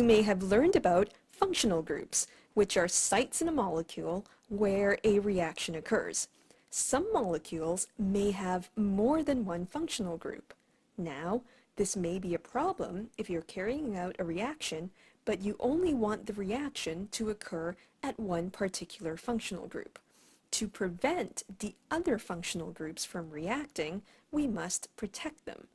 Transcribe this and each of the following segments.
You may have learned about functional groups, which are sites in a molecule where a reaction occurs. Some molecules may have more than one functional group. Now, this may be a problem if you're carrying out a reaction, but you only want the reaction to occur at one particular functional group. To prevent the other functional groups from reacting, we must protect them.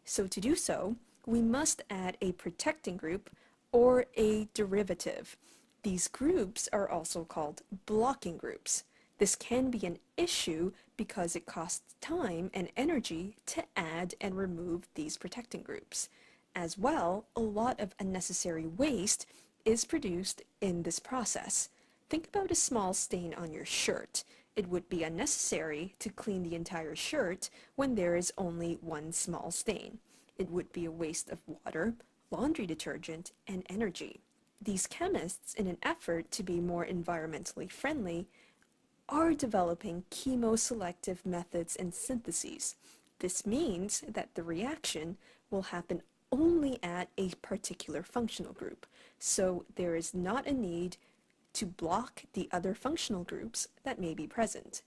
So to do so, we must add a protecting group or a derivative. These groups are also called blocking groups. This can be an issue because it costs time and energy to add and remove these protecting groups. As well, a lot of unnecessary waste is produced in this process. Think about a small stain on your shirt. It would be unnecessary to clean the entire shirt when there is only one small stain. It would be a waste of water, laundry detergent, and energy. These chemists, in an effort to be more environmentally friendly, are developing chemoselective methods and syntheses. This means that the reaction will happen only at a particular functional group, so there is not a need to block the other functional groups that may be present.